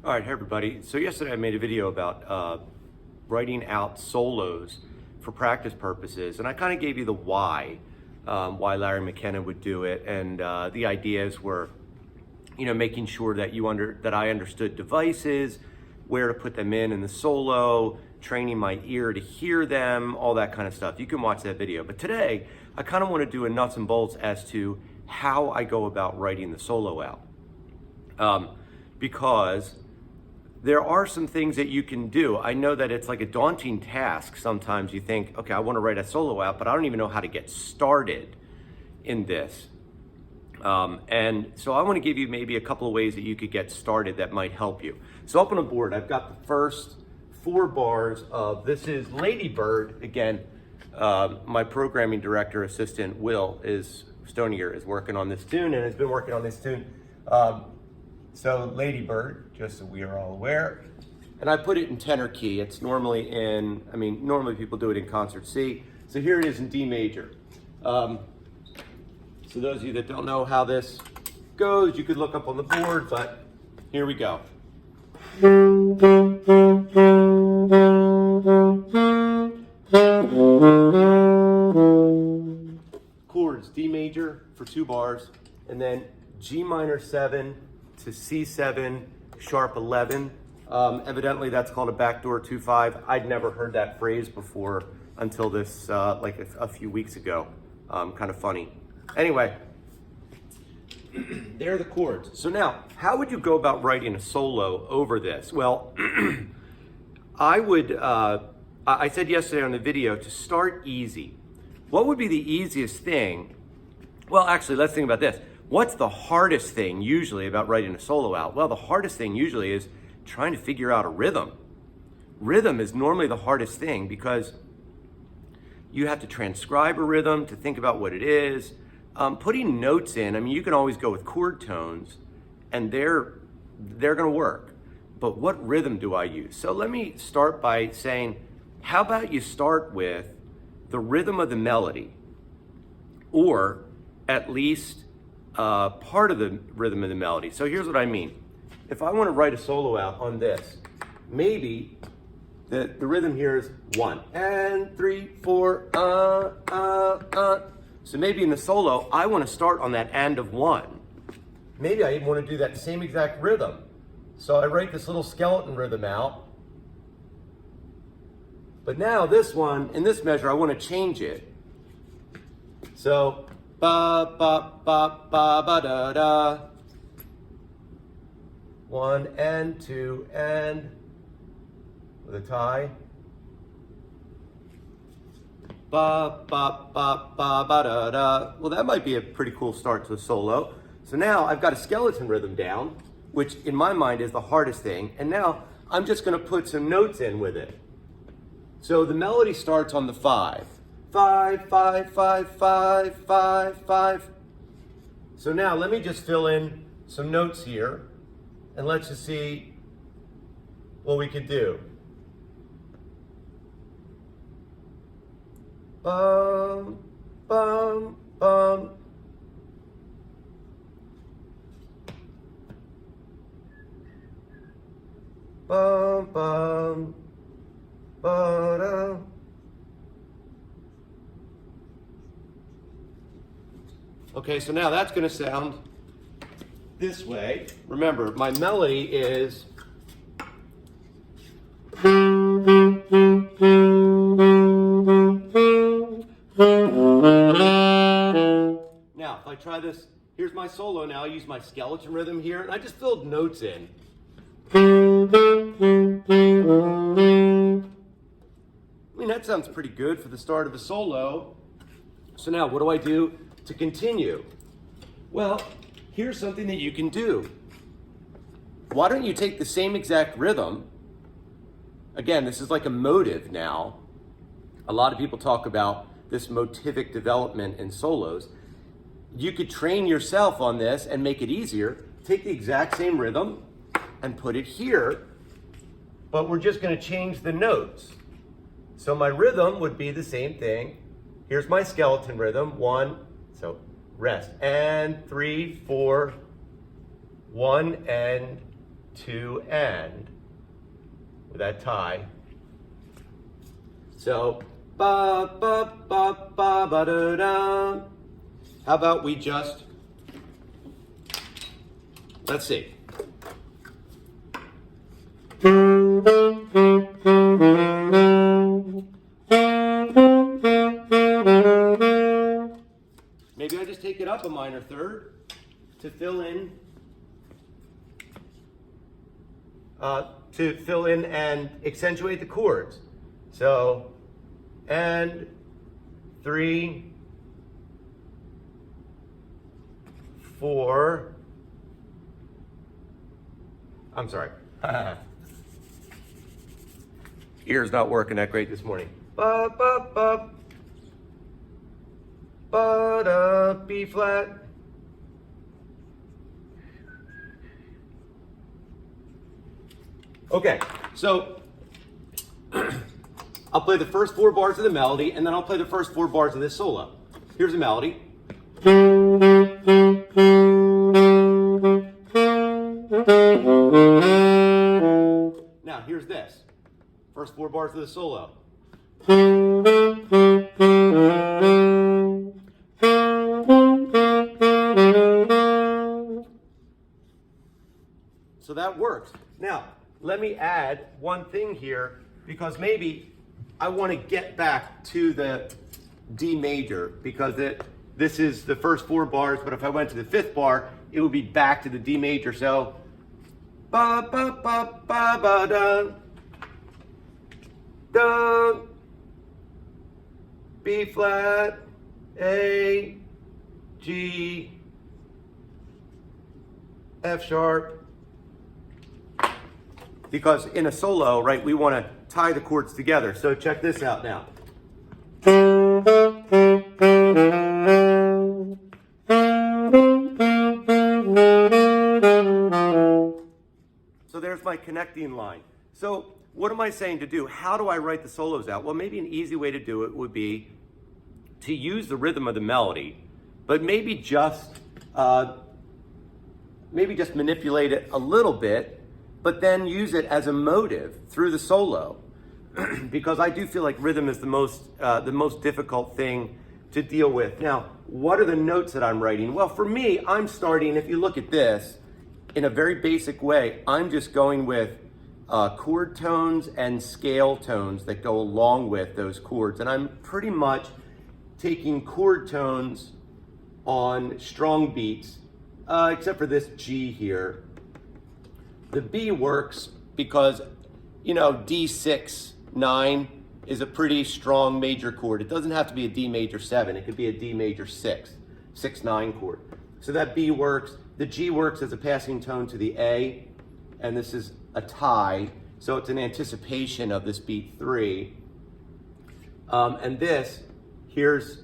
All right, hey everybody. So yesterday I made a video about writing out solos for practice purposes, and I kind of gave you the why Larry McKenna would do it, and the ideas were, making sure that that I understood devices, where to put them in the solo, training my ear to hear them, all that kind of stuff. You can watch that video. But today I kind of want to do a nuts and bolts as to how I go about writing the solo out, because there are some things that you can do. I know that it's like a daunting task. Sometimes you think, okay, I want to write a solo out, but I don't even know how to get started in this. And so I want to give you maybe a couple of ways that you could get started that might help you. So up on the board, I've got the first 4 bars of, this is Ladybird. Again, my programming director assistant, Will, Stonier, is working on this tune and has been working on this tune. So Ladybird, just so we are all aware. And I put it in tenor key. It's normally normally people do it in concert C. So here it is in D major. So those of you that don't know how this goes, you could look up on the board, but here we go. Chords, D major for 2 bars, and then G minor 7 to C7, sharp 11. Evidently that's called a backdoor 2-5. I'd never heard that phrase before until this, like a few weeks ago. Kind of funny. Anyway, there are the chords. So now, how would you go about writing a solo over this? Well, I said yesterday on the video to start easy. What would be the easiest thing? Well, actually, let's think about this. What's the hardest thing usually about writing a solo out? Well, the hardest thing usually is trying to figure out a rhythm. Rhythm is normally the hardest thing because you have to transcribe a rhythm to think about what it is. Putting notes in, you can always go with chord tones and they're gonna work. But what rhythm do I use? So let me start by saying, how about you start with the rhythm of the melody, or at least part of the rhythm of the melody. So here's what I mean. If I want to write a solo out on this, maybe the rhythm here is 1 and 3, 4, So maybe in the solo, I want to start on that and of 1. Maybe I even want to do that same exact rhythm. So I write this little skeleton rhythm out. But now this one, in this measure, I want to change it. So ba ba ba ba ba da da. 1 and 2 and with a tie. Ba ba ba ba ba da da. Well, that might be a pretty cool start to a solo. So now I've got a skeleton rhythm down, which in my mind is the hardest thing. And now I'm just going to put some notes in with it. So the melody starts on the 5. 5, 5, 5, 5, 5, 5. So now let me just fill in some notes here and let's just see what we could do. Bum, bum, bum. Bum, bum, ba-da. Okay, so now that's going to sound this way. Remember, my melody is now, if I try this, here's my solo now. I use my skeleton rhythm here, and I just filled notes in. That sounds pretty good for the start of the solo. So now, what do I do to continue? Well, here's something that you can do. Why don't you take the same exact rhythm? Again, this is like a motive now. A lot of people talk about this motivic development in solos. You could train yourself on this and make it easier. Take the exact same rhythm and put it here, but we're just going to change the notes. So my rhythm would be the same thing. Here's my skeleton rhythm. 1, so rest, and 3, 4, 1 and to end with that tie. So ba ba ba ba ba da da. How about we just, let's see. Maybe I just take it up a minor third to fill in and accentuate the chords. So, and 3, 4, I'm sorry. Ear's not working that great this morning. Ba ba ba ba da, B flat. Okay, so I'll play the first 4 bars of the melody, and then I'll play the first 4 bars of this solo. Here's the melody. Now, here's this. First 4 bars of the solo. So that works. Now, let me add one thing here, because maybe I want to get back to the D major, because this is the first 4 bars, but if I went to the 5th bar, it would be back to the D major. So, ba ba ba ba ba da, da, B flat, A, G, F sharp. Because in a solo, right, we want to tie the chords together. So check this out now. So there's my connecting line. So what am I saying to do? How do I write the solos out? Well, maybe an easy way to do it would be to use the rhythm of the melody, but maybe just manipulate it a little bit, but then use it as a motive through the solo, because I do feel like rhythm is the most difficult thing to deal with. Now, what are the notes that I'm writing? Well, for me, I'm starting, if you look at this, in a very basic way, I'm just going with chord tones and scale tones that go along with those chords. And I'm pretty much taking chord tones on strong beats, except for this G here. The B works because, you know, D6, 9 is a pretty strong major chord. It doesn't have to be a D major 7. It could be a D major 6, 9 chord. So that B works. The G works as a passing tone to the A, and this is a tie, so it's an anticipation of this beat 3. And this, here's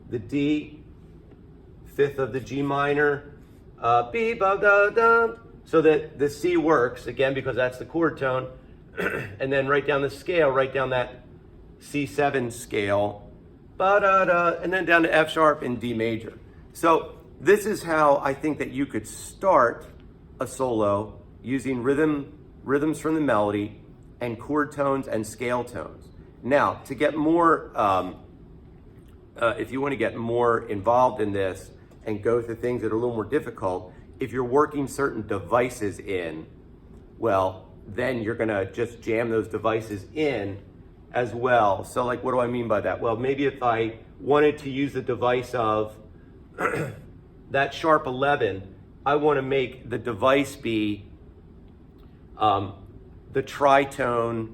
the D, 5th of the G minor, B, ba, da, da. So that the C works, again, because that's the chord tone. And then right down the scale, right down that C7 scale, ba-da-da, and then down to F sharp and D major. So this is how I think that you could start a solo using rhythms from the melody and chord tones and scale tones. Now, to get more, if you want to get more involved in this and go through things that are a little more difficult, if you're working certain devices in, well, then you're gonna just jam those devices in as well. So like, what do I mean by that? Well, maybe if I wanted to use the device of that sharp 11, I wanna make the device be the tritone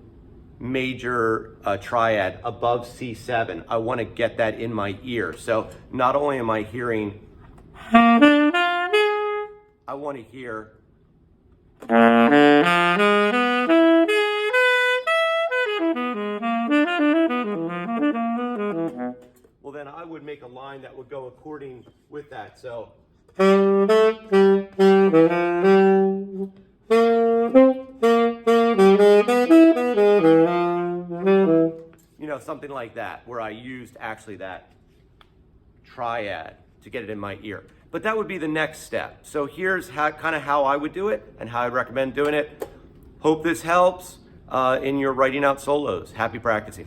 major triad above C7. I wanna get that in my ear. So not only am I hearing, I want to hear well, then I would make a line that would go according with that. So you know, something like that, where I used actually that triad to get it in my ear. But that would be the next step. So here's kind of how I would do it and how I'd recommend doing it. Hope this helps in your writing out solos. Happy practicing.